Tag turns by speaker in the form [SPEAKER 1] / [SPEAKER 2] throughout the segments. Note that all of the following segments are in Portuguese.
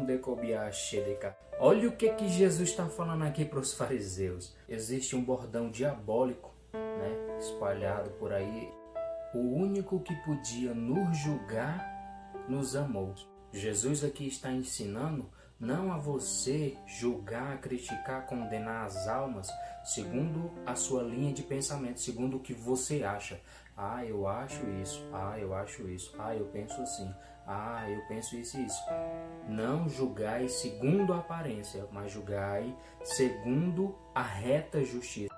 [SPEAKER 1] Onde cobiaxedeca. Olha o que Jesus está falando aqui para os fariseus. Existe um bordão diabólico, né, espalhado por aí. O único que podia nos julgar, nos amou. Jesus aqui está ensinando não a você julgar, criticar, condenar as almas segundo a sua linha de pensamento, segundo o que você acha. Ah, eu acho isso. Ah, eu acho isso. Ah, eu penso assim. Ah, eu penso isso e isso. Não julgai segundo a aparência, mas julgai segundo a reta justiça.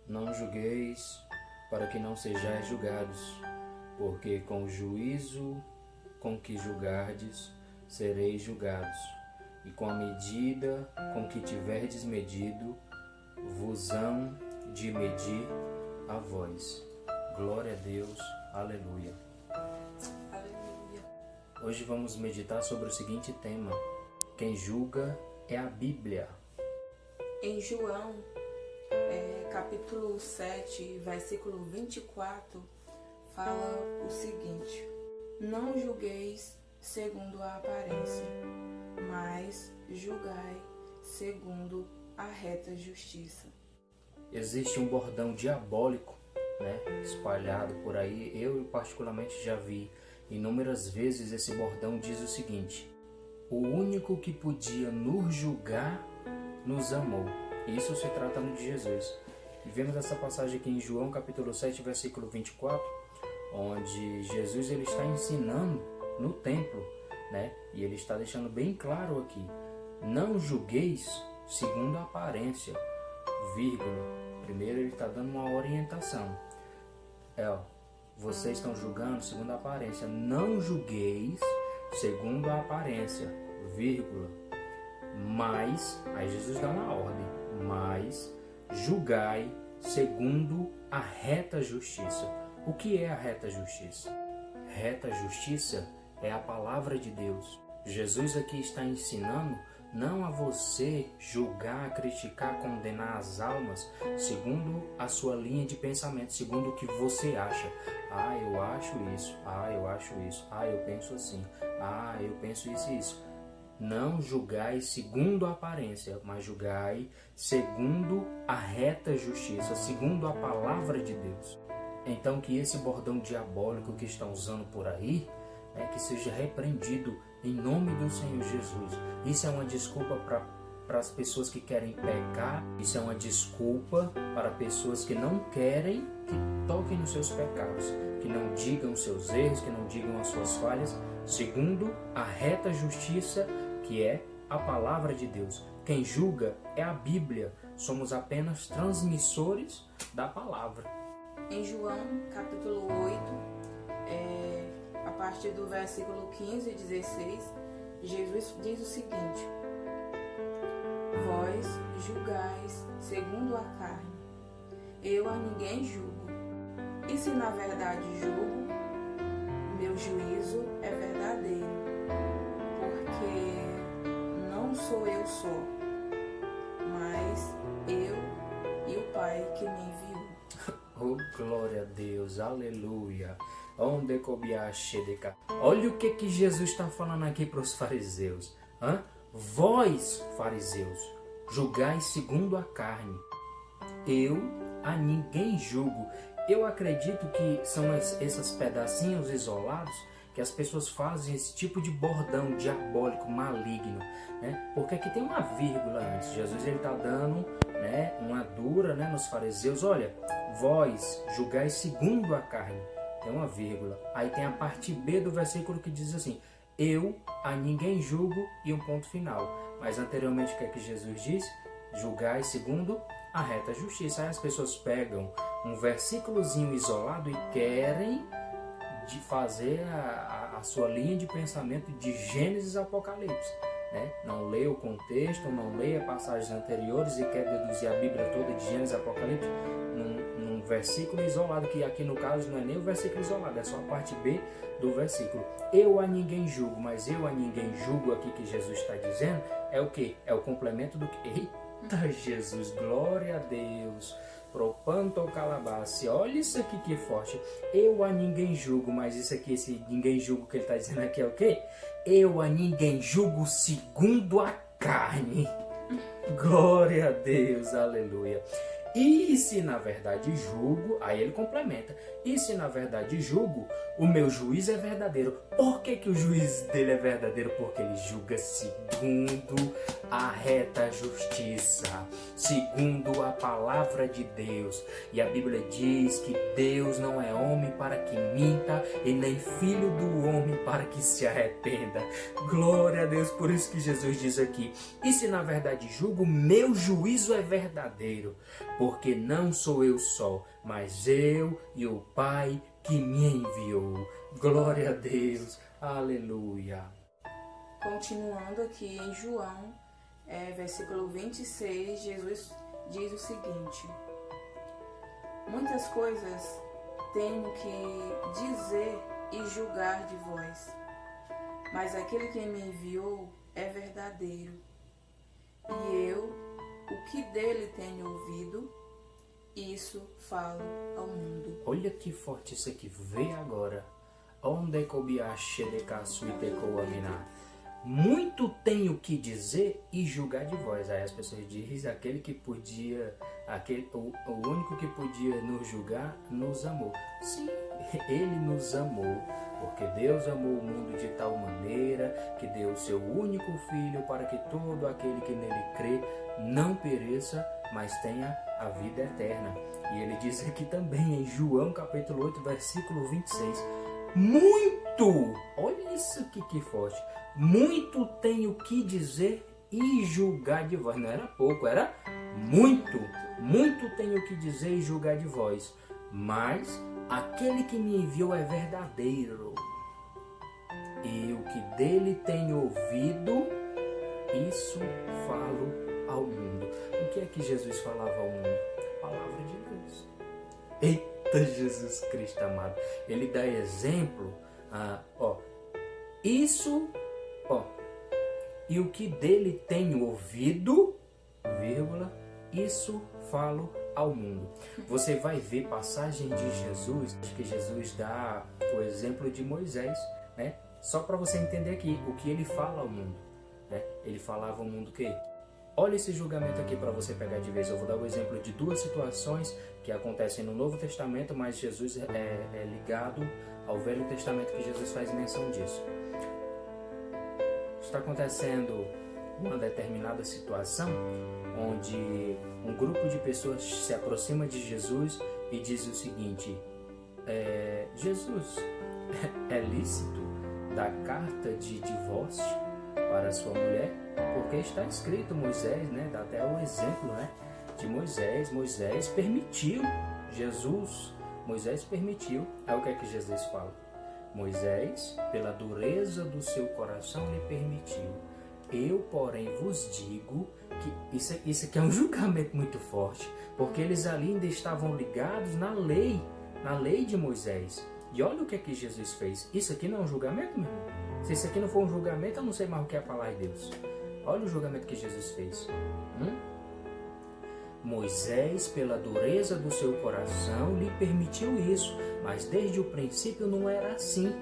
[SPEAKER 1] Não julgueis para que não sejais julgados, porque com o juízo com que julgardes, sereis julgados, e com a medida com que tiverdes medido, vos hão de medir a vós. Glória a Deus, aleluia.
[SPEAKER 2] Aleluia.
[SPEAKER 1] Hoje vamos meditar sobre o seguinte tema: quem julga é a Bíblia.
[SPEAKER 2] Em João, capítulo 7, versículo 24, fala o seguinte: não julgueis segundo a aparência, mas julgai segundo a reta justiça.
[SPEAKER 1] Existe um bordão diabólico, né, espalhado por aí. Eu particularmente já vi inúmeras vezes. Esse bordão diz o seguinte: o único que podia nos julgar, nos amou. Isso se tratando de Jesus. E vemos essa passagem aqui em João capítulo 7, versículo 24, onde Jesus ele está ensinando no templo, né? E ele está deixando bem claro aqui: não julgueis segundo a aparência, vírgula. Primeiro ele está dando uma orientação. Vocês estão julgando segundo a aparência. Não julgueis segundo a aparência, vírgula. Mas, aí Jesus dá uma ordem: mas julgai segundo a reta justiça. O que é a reta justiça? Reta justiça é a palavra de Deus. Jesus aqui está ensinando não a você julgar, criticar, condenar as almas segundo a sua linha de pensamento, segundo o que você acha. Ah, eu acho isso. Ah, eu acho isso. Ah, eu penso assim. Ah, eu penso isso e isso. Não julgai segundo a aparência, mas julgai segundo a reta justiça, segundo a palavra de Deus. Então que esse bordão diabólico que estão usando por aí, que seja repreendido em nome do Senhor Jesus. Isso é uma desculpa para as pessoas que querem pecar. Isso é uma desculpa para pessoas que não querem que toquem nos seus pecados, que não digam os seus erros, que não digam as suas falhas, segundo a reta justiça, que é a palavra de Deus. Quem julga é a Bíblia. Somos apenas transmissores da palavra.
[SPEAKER 2] Em João, capítulo 8, a partir do versículo 15 e 16, Jesus diz o seguinte: vós julgais segundo a carne, eu a ninguém julgo. E se na verdade julgo, meu juízo é verdadeiro, porque não sou eu só, mas eu e o Pai que me enviou.
[SPEAKER 1] Oh, glória a Deus, aleluia. Onde cobiaxedeca. Olha o que Jesus está falando aqui para os fariseus. Vós, fariseus, julgais segundo a carne. Eu a ninguém julgo. Eu acredito que são esses pedacinhos isolados que as pessoas fazem esse tipo de bordão diabólico, maligno, né? Porque aqui tem uma vírgula antes. Jesus ele está dando, né, uma dura, né, nos fariseus. Olha, vós julgais segundo a carne. Tem uma vírgula. Aí tem a parte B do versículo que diz assim: eu a ninguém julgo, e um ponto final. Mas anteriormente o que é que Jesus diz? Julgai segundo a reta justiça. Aí as pessoas pegam um versículozinho isolado e querem de fazer a sua linha de pensamento de Gênesis e Apocalipse, né? Não lê o contexto, não lê passagens anteriores e quer deduzir a Bíblia toda de Gênesis e Apocalipse num versículo isolado, que aqui no caso não é nem o versículo isolado, é só a parte B do versículo. Eu a ninguém julgo, mas eu a ninguém julgo aqui que Jesus está dizendo é o que? É o complemento do que? Eita Jesus, glória a Deus. Propanto calabace. Olha isso aqui que forte. Eu a ninguém julgo, mas isso aqui, esse ninguém julgo que ele está dizendo aqui é o quê? Eu a ninguém julgo segundo a carne. Glória a Deus, aleluia. E se na verdade julgo, aí ele complementa, e se na verdade julgo, o meu juízo é verdadeiro. Por que que o juízo dele é verdadeiro? Porque ele julga segundo a reta justiça, segundo a palavra de Deus. E a Bíblia diz que Deus não é homem para que minta, e nem filho do homem para que se arrependa. Glória a Deus, por isso que Jesus diz aqui, e se na verdade julgo, meu juízo é verdadeiro. Porque não sou eu só, mas eu e o Pai que me enviou. Glória a Deus, aleluia.
[SPEAKER 2] Continuando aqui em João, versículo 26, Jesus diz o seguinte: muitas coisas tenho que dizer e julgar de vós, mas aquele que me enviou é verdadeiro, e eu, o que dele tenho ouvido, isso falo ao mundo.
[SPEAKER 1] Olha que forte isso aqui. Vê agora. Onde cobiache de caço e tecoaminar. Muito tenho que dizer e julgar de vós. Aí as pessoas dizem, aquele que podia, o único que podia nos julgar, nos amou. Sim, ele nos amou. Porque Deus amou o mundo de tal maneira que deu o seu único Filho para que todo aquele que nele crê não pereça, mas tenha a vida eterna. E ele diz aqui também em João capítulo 8, versículo 26. Muito! Olha isso aqui que forte. Muito tenho que dizer e julgar de vós. Não era pouco, era muito. Muito tenho que dizer e julgar de vós. Mas aquele que me enviou é verdadeiro. E o que dele tenho ouvido, isso falo ao mundo. O que é que Jesus falava ao mundo? A palavra de Deus. Eita, Jesus Cristo amado. Ele dá exemplo. E o que dele tenho ouvido, vírgula, isso falo ao mundo. Você vai ver passagem de Jesus, que Jesus dá o exemplo de Moisés, né? Só para você entender aqui o que ele fala ao mundo, né? Ele falava ao mundo o quê? Olha esse julgamento aqui para você pegar de vez. Eu vou dar o exemplo de duas situações que acontecem no Novo Testamento, mas Jesus é ligado ao Velho Testamento, que Jesus faz menção disso. Está acontecendo uma determinada situação onde um grupo de pessoas se aproxima de Jesus e diz o seguinte: Jesus, é lícito dar carta de divórcio para sua mulher? Porque está escrito, Moisés, né? Dá até o exemplo, né? De Moisés. Moisés permitiu, Moisés permitiu. Aí o que é que Jesus fala? Moisés, pela dureza do seu coração, lhe permitiu. Eu, porém, vos digo que isso aqui é um julgamento muito forte, porque eles ali ainda estavam ligados na lei de Moisés. E olha o que é que Jesus fez. Isso aqui não é um julgamento, meu irmão? Se isso aqui não for um julgamento, eu não sei mais o que é a palavra de Deus. Olha o julgamento que Jesus fez. Moisés, pela dureza do seu coração, lhe permitiu isso, mas desde o princípio não era assim.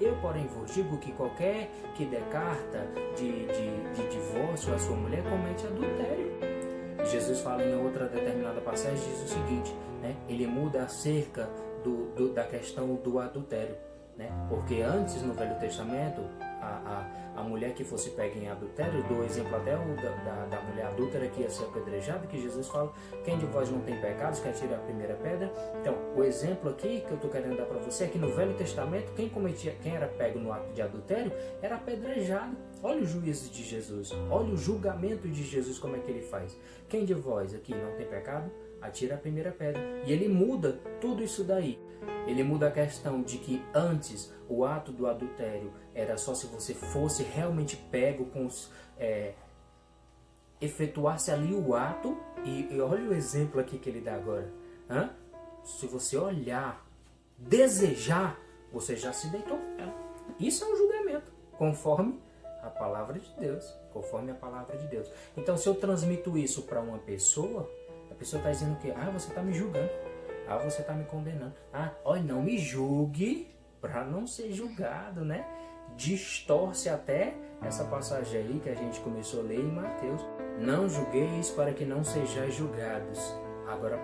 [SPEAKER 1] Eu, porém, vos digo que qualquer que dê carta de divórcio à sua mulher comete adultério. Jesus fala em outra determinada passagem, diz o seguinte, né? Ele muda acerca da questão do adultério, né? Porque antes, no Velho Testamento, a mulher que fosse pega em adultério, dou exemplo até da mulher adúltera que ia ser apedrejada, que Jesus fala, quem de vós não tem pecados, que atire a primeira pedra. Então, o exemplo aqui que eu estou querendo dar para você é que no Velho Testamento, quem era pego no ato de adultério, era apedrejado. Olha o juízo de Jesus, olha o julgamento de Jesus, como é que ele faz. Quem de vós aqui não tem pecado, atira a primeira pedra. E ele muda tudo isso daí. Ele muda a questão de que antes o ato do adultério era só se você fosse realmente pego com efetuasse ali o ato. E olha o exemplo aqui que ele dá agora. Se você olhar, desejar, você já se deitou com ela. Isso é um julgamento, conforme a palavra de Deus. Conforme a palavra de Deus. Então, se eu transmito isso para uma pessoa, A pessoa está dizendo o quê? Ah, você está me julgando. Ah, você está me condenando. Ah, olha, não me julgue para não ser julgado, né? Distorce até essa passagem aí que a gente começou a ler em Mateus. Não julgueis para que não sejais julgados. Agora,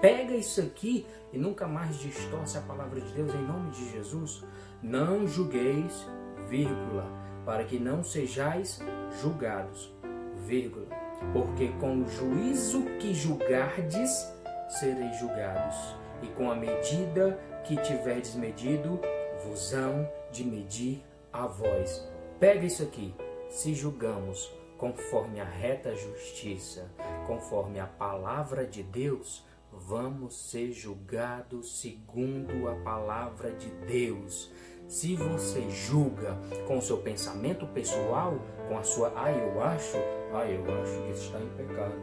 [SPEAKER 1] pega isso aqui e nunca mais distorce a palavra de Deus em nome de Jesus. Não julgueis, vírgula, para que não sejais julgados, vírgula. Porque com o juízo que julgardes, sereis julgados. E com a medida que tiverdes medido, vos hão de medir a vós. Pega isso aqui. Se julgamos conforme a reta justiça, conforme a palavra de Deus, vamos ser julgados segundo a palavra de Deus. Se você julga com o seu pensamento pessoal, com a sua, eu acho que está em pecado,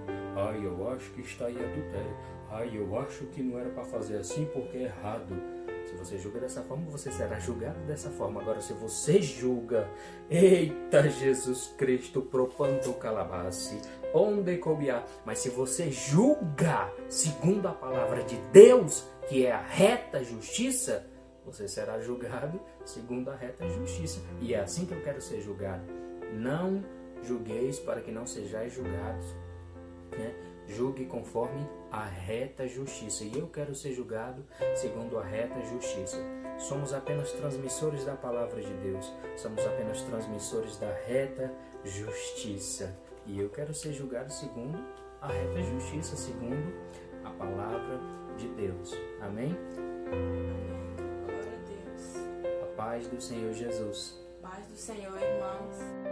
[SPEAKER 1] eu acho que está em adultério, eu acho que não era para fazer assim porque é errado. Se você julga dessa forma, você será julgado dessa forma. Agora, se você julga, eita Jesus Cristo, propando calabace, onde cobiar. Mas se você julga segundo a palavra de Deus, que é a reta justiça, você será julgado segundo a reta justiça. E é assim que eu quero ser julgado. Não julgueis para que não sejais julgados, né? Julgue conforme a reta justiça. E eu quero ser julgado segundo a reta justiça. Somos apenas transmissores da palavra de Deus. Somos apenas transmissores da reta justiça. E eu quero ser julgado segundo a reta justiça, segundo a palavra de Deus. Amém?
[SPEAKER 2] Glória a Deus.
[SPEAKER 1] A paz do Senhor Jesus.
[SPEAKER 2] Paz do Senhor, irmãos.